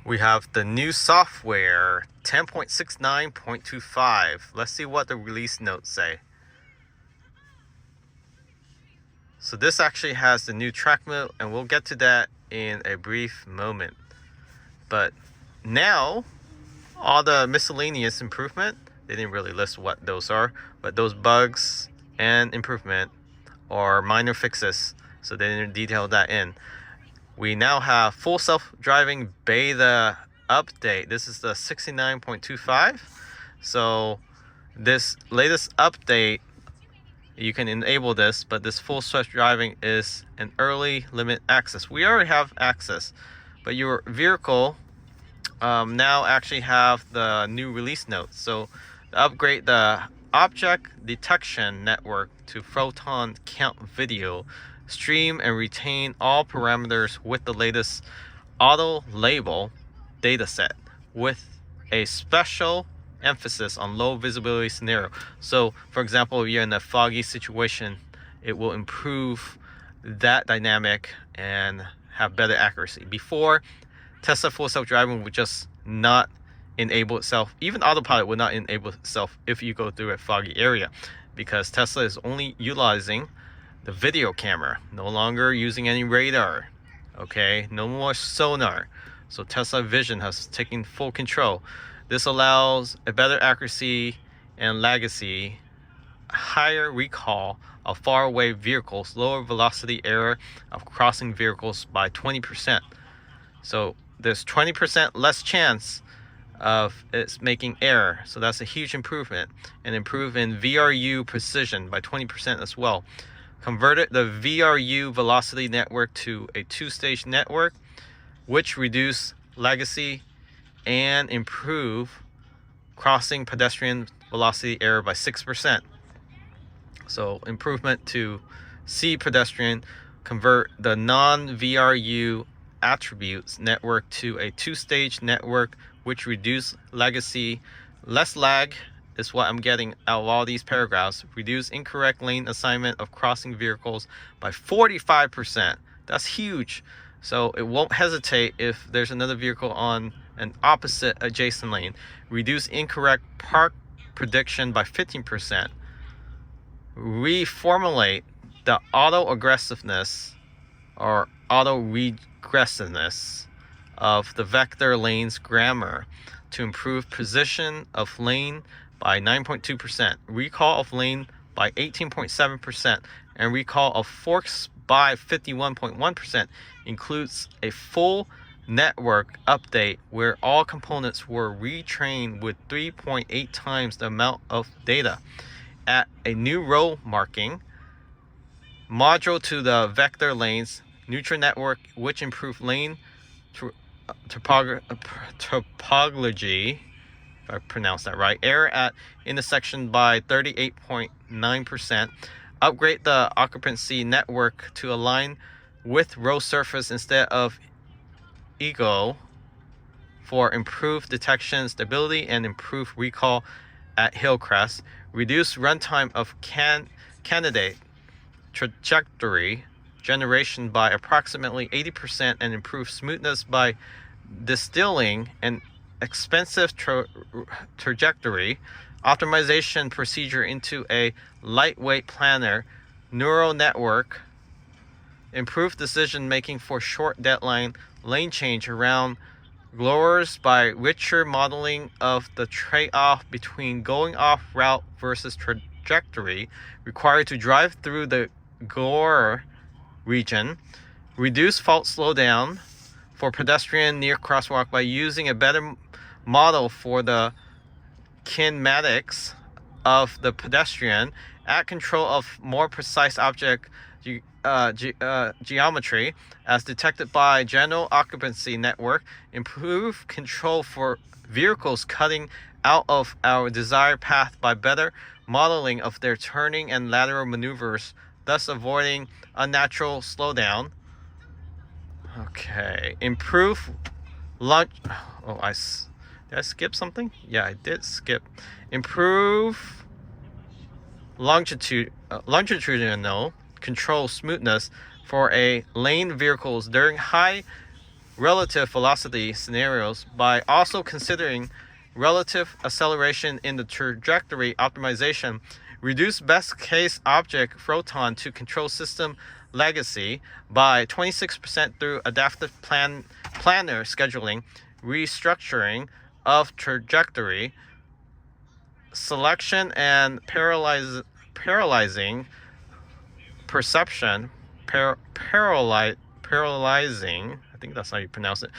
We have the new software 10.69.25. Let's see what the release notes say. So this actually has the new track mode, and we'll get to that in a brief moment. But now, all the miscellaneous improvement, they didn't really list what those are, but those bugs and improvement are minor fixes, so they didn't detail that in. We now have full self-driving beta update. This is the 69.25. So this latest update, you can enable this, but this full self-driving is an early limit access. We already have access, but your vehicle now actually have the new release notes. So to upgrade the object detection network to photon count video, stream and retain all parameters with the latest auto label dataset with a special emphasis on low visibility scenario. So for example, if you're in a foggy situation, it will improve that dynamic and have better accuracy. Before, Tesla full self-driving would just not enable itself. Even autopilot would not enable itself if you go through a foggy area, because Tesla is only utilizing the video camera, no longer using any radar. Okay, no more sonar. So Tesla Vision has taken full control. This allows a better accuracy and legacy, higher recall of faraway vehicles, lower velocity error of crossing vehicles by 20%. So there's 20% less chance of it's making error. So that's a huge improvement, and improve in VRU precision by 20% as well. Converted the VRU velocity network to a two-stage network, which reduce legacy and improve crossing pedestrian velocity error by 6%. So improvement to C pedestrian, convert the non-VRU attributes network to a two-stage network, which reduce legacy, less lag is what I'm getting out of all these paragraphs. Reduce incorrect lane assignment of crossing vehicles by 45%. That's huge. So it won't hesitate if there's another vehicle on an opposite adjacent lane. Reduce incorrect park prediction by 15%. Reformulate the auto-aggressiveness or auto-regressiveness of the vector lanes grammar to improve position of lane by 9.2%, recall of lane by 18.7%, and recall of forks by 51.1%. Includes a full network update where all components were retrained with 3.8 times the amount of data. Add a new row marking module to the vector lanes neutral network, which improved lane topology, if I pronounce that right, error at intersection by 38.9%. Upgrade the occupancy network to align with road surface instead of ego for improved detection stability and improved recall at hill crest. Reduce runtime of candidate trajectory generation by approximately 80% and improve smoothness by distilling an expensive trajectory optimization procedure into a lightweight planner neural network. Improve decision making for short deadline lane change around glowers by richer modeling of the trade-off between going off route versus trajectory required to drive through the glower region. Reduce fault slowdown for pedestrian near crosswalk by using a better model for the kinematics of the pedestrian. Add control of more precise object geometry as detected by general occupancy network. Improve control for vehicles cutting out of our desired path by better modeling of their turning and lateral maneuvers, thus avoiding unnatural slowdown. Okay, improve launch. Oh, did I skip something? Yeah, I did skip. Improve longitudinal control smoothness for a lane vehicles during high relative velocity scenarios by also considering relative acceleration in the trajectory optimization, reduce best case object photon to control system legacy by 26% through adaptive planner scheduling, restructuring of trajectory, selection and paralyzing perception, paralyzing, I think that's how you pronounce it,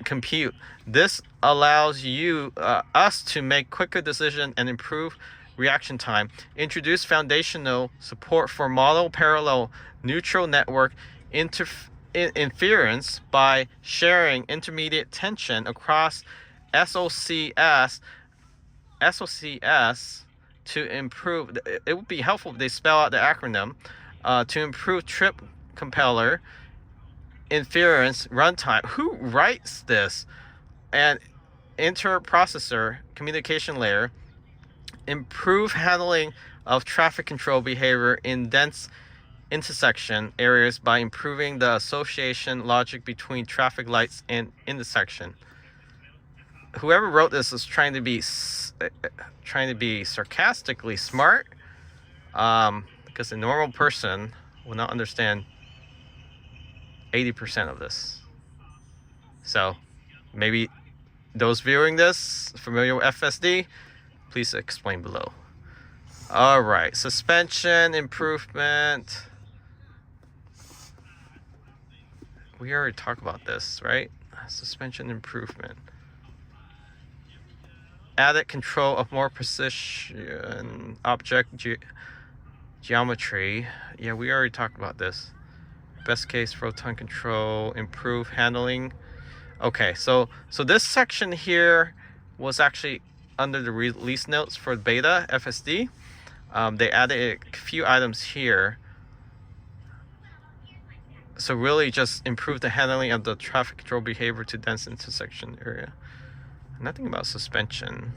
compute. This allows us to make quicker decisions and improve reaction time. Introduce foundational support for model parallel neutral network inference by sharing intermediate tension across SOCS to improve. It would be helpful if they spell out the acronym to improve trip compiler inference runtime. Who writes this? And interprocessor communication layer, improve handling of traffic control behavior in dense intersection areas by improving the association logic between traffic lights and intersection. Whoever wrote this is trying to be sarcastically smart, because a normal person will not understand 80% of this. So maybe those viewing this familiar with FSD, please explain below. All right, suspension improvement. We already talked about this, right? Suspension improvement. Added control of more precision object geometry. Yeah, we already talked about this. Best case photon control, improve handling. Okay, so this section here was actually under the release notes for beta FSD. They added a few items here. So really just improve the handling of the traffic control behavior to dense intersection area. Nothing about suspension.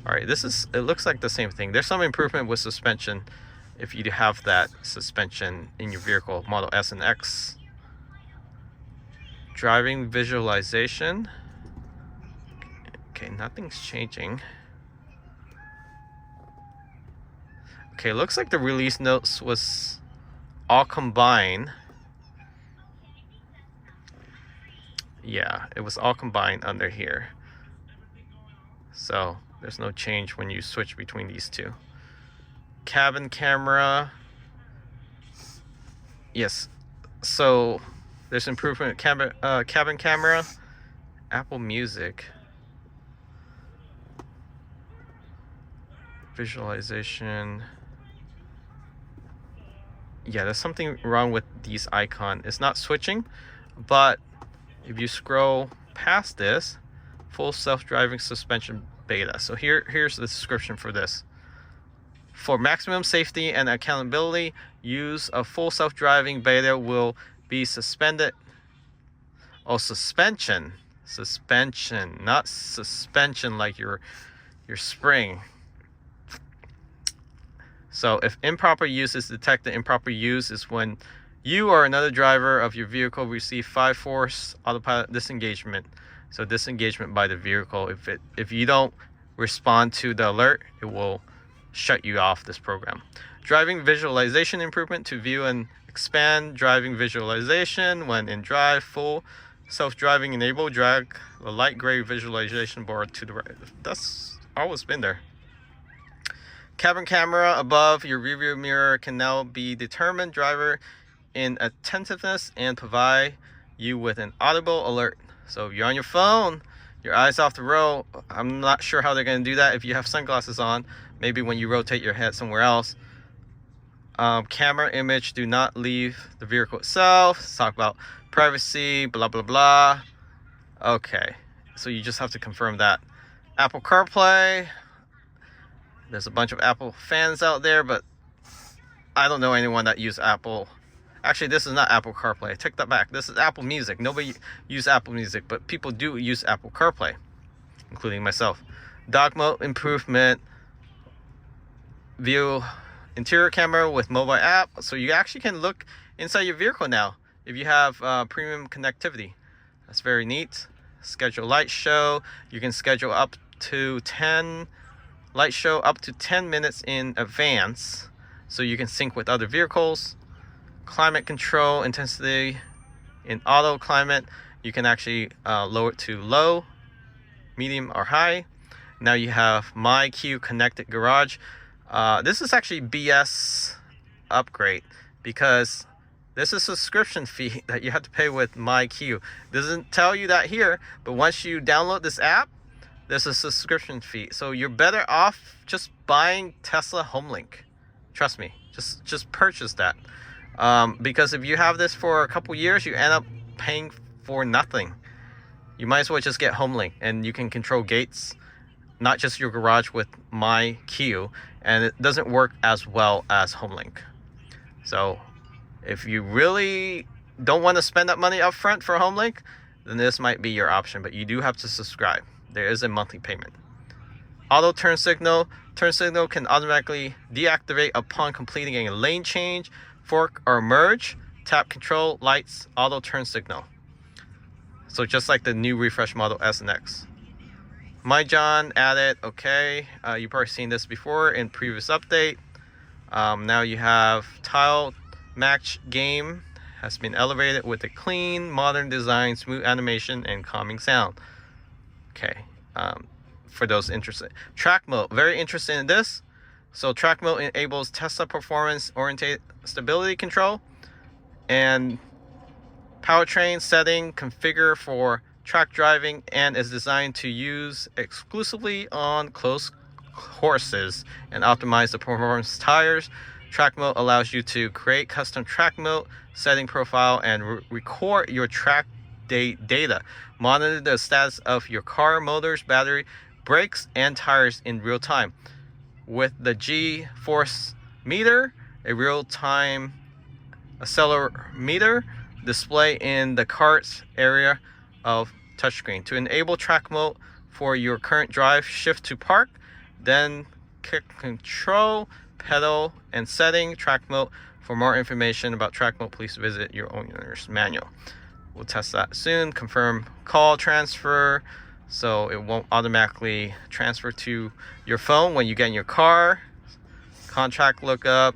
All right, it looks like the same thing. There's some improvement with suspension if you have that suspension in your vehicle, Model S and X. Driving visualization. Okay, nothing's changing. Okay, looks like the release notes was all combined. Yeah, it was all combined under here. So there's no change when you switch between these two. Cabin camera. Yes, so there's improvement. Cabin camera, Apple Music, visualization. Yeah, there's something wrong with these icons. It's not switching, but if you scroll past this, full self-driving suspension beta. So here's the description for this. For maximum safety and accountability, use of full self-driving beta will be suspended. Oh, suspension, not suspension like your spring. So if improper use is detected, improper use is when you or another driver of your vehicle receive 5-force autopilot disengagement. So disengagement by the vehicle. If you don't respond to the alert, it will shut you off this program. Driving visualization improvement to view and expand driving visualization when in drive. Full self-driving enabled. Drag the light gray visualization board to the right. That's always been there. Cabin camera above your rearview mirror can now be determined driver in attentiveness and provide you with an audible alert. So if you're on your phone, your eyes off the road, I'm not sure how they're going to do that if you have sunglasses on. Maybe when you rotate your head somewhere else. Camera image do not leave the vehicle itself. Let's talk about privacy, blah, blah, blah. Okay, so you just have to confirm that. Apple CarPlay. There's a bunch of Apple fans out there, but I don't know anyone that uses Apple. Actually, this is not Apple CarPlay. Take that back. This is Apple Music. Nobody uses Apple Music, but people do use Apple CarPlay, including myself. Dog mode improvement. View interior camera with mobile app. So you actually can look inside your vehicle now if you have premium connectivity. That's very neat. Schedule light show. You can schedule up to 10 light show up to 10 minutes in advance, so you can sync with other vehicles. Climate control intensity in auto climate, you can actually lower it to low, medium, or high. Now you have My Queue connected garage. This is actually BS upgrade, because this is a subscription fee that you have to pay with My Queue. Doesn't tell you that here, but once you download this app, there's a subscription fee. So you're better off just buying Tesla HomeLink. Trust me, just purchase that. Because if you have this for a couple years, you end up paying for nothing. You might as well just get HomeLink, and you can control gates, not just your garage, with My Queue, and it doesn't work as well as HomeLink. So if you really don't want to spend that money up front for HomeLink, then this might be your option, but you do have to subscribe. There is a monthly payment. Auto turn signal. Turn signal can automatically deactivate upon completing a lane change, fork, or merge. Tap control lights auto turn signal. So just like the new refresh Model S and X. My John added, okay. You've probably seen this before in previous update. Now you have tile match game has been elevated with a clean, modern design, smooth animation, and calming sound. Okay, for those interested. Track mode, very interested in this. So track mode enables Tesla performance-oriented stability control, and powertrain setting configure for track driving, and is designed to use exclusively on close courses and optimize the performance tires. Track mode allows you to create custom track mode setting profile and record your track data. Monitor the status of your car, motors, battery, brakes, and tires in real time. With the G-force meter, a real-time accelerometer display in the cart's area of touchscreen. To enable track mode for your current drive, shift to park, then click control, pedal, and setting track mode. For more information about track mode, please visit your owner's manual. We'll test that soon. Confirm call transfer, so it won't automatically transfer to your phone when you get in your car. Contract lookup,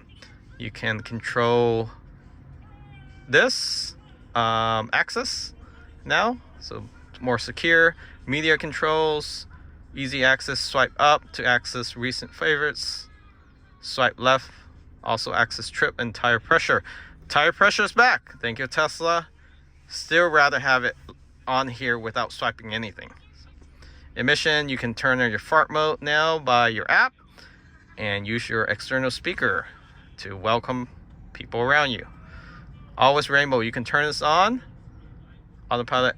you can control this access now, so more secure. Media controls, easy access, swipe up to access recent favorites, swipe left, also access trip and tire pressure. Tire pressure is back, thank you Tesla. Still rather have it on here without swiping anything. Emission, you can turn on your fart mode now by your app, and use your external speaker to welcome people around you. Always rainbow, you can turn this on. Autopilot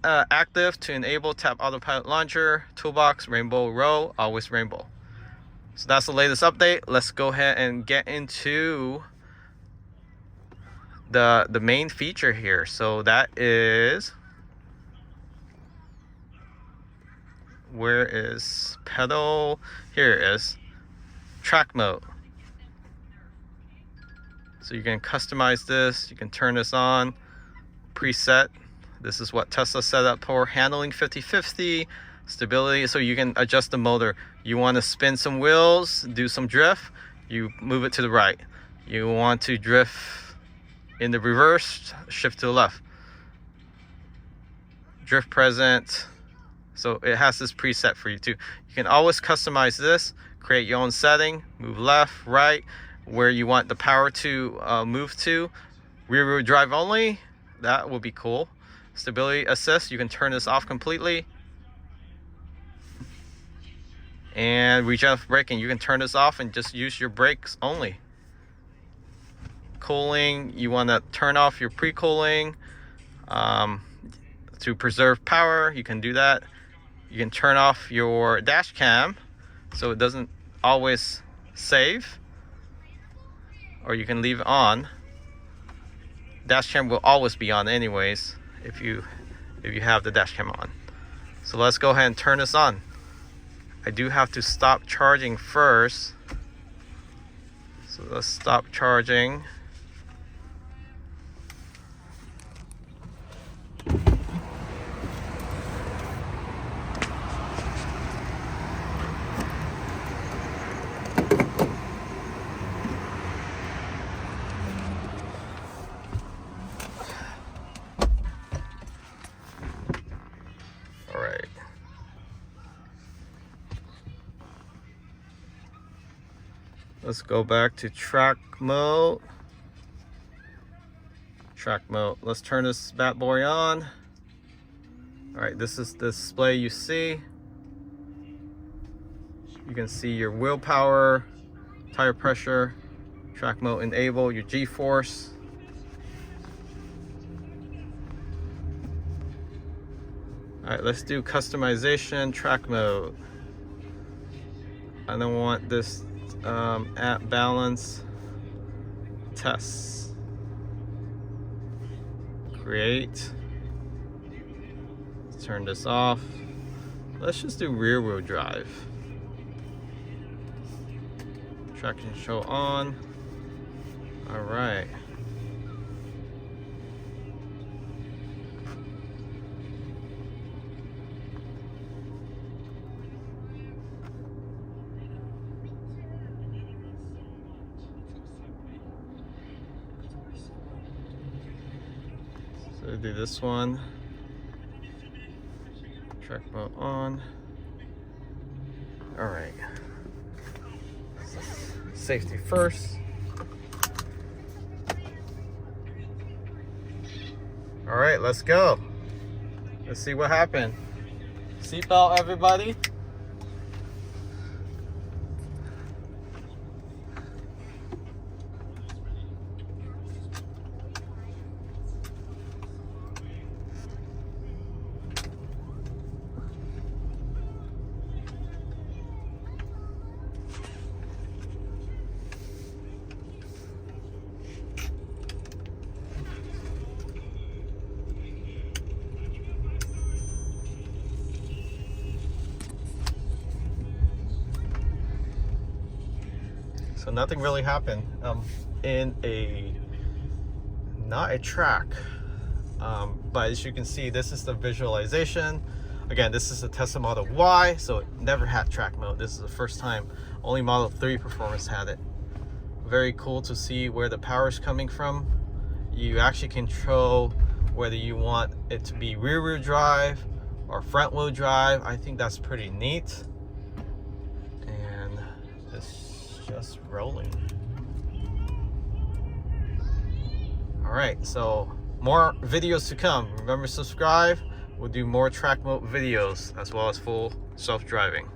active to enable, tap autopilot launcher, toolbox, rainbow row, always rainbow. So that's the latest update. Let's go ahead and get into the main feature here. So that is, where is pedal? Here it is. Track mode. So you can customize this, you can turn this on, preset. This is what Tesla set up for handling 50-50, stability, so you can adjust the motor. You want to spin some wheels, do some drift, you move it to the right. You want to drift in the reverse, shift to the left. Drift present, so it has this preset for you too. You can always customize this, create your own setting, move left, right, where you want the power to move to. Rear wheel drive only, that will be cool. Stability assist, you can turn this off completely. And regenerative braking, you can turn this off and just use your brakes only. Cooling, you want to turn off your pre-cooling to preserve power, you can do that. You can turn off your dash cam so it doesn't always save, or you can leave it on. Dash cam will always be on anyways if you have the dash cam on. So let's go ahead and turn this on. I do have to stop charging first, so let's stop charging. Let's go back to track mode. Track mode. Let's turn this bad boy on. All right, this is the display you see. You can see your wheel power, tire pressure, track mode enable, your G-force. All right, let's do customization, track mode. I don't want this at balance tests. Create. Let's turn this off. Let's just do rear wheel drive. Traction control on. All right. So do this one. Track mode on. All right. Safety first. All right, let's go. Let's see what happened. Seatbelt, everybody. So nothing really happened in not a track, but as you can see, this is the visualization. Again, this is the Tesla Model Y, so it never had track mode. This is the first time. Only Model 3 Performance had it. Very cool to see where the power is coming from. You actually control whether you want it to be rear wheel drive or front wheel drive. I think that's pretty neat. And it's just rolling. All right, so more videos to come. Remember, subscribe. We'll do more track mode videos as well as full self-driving.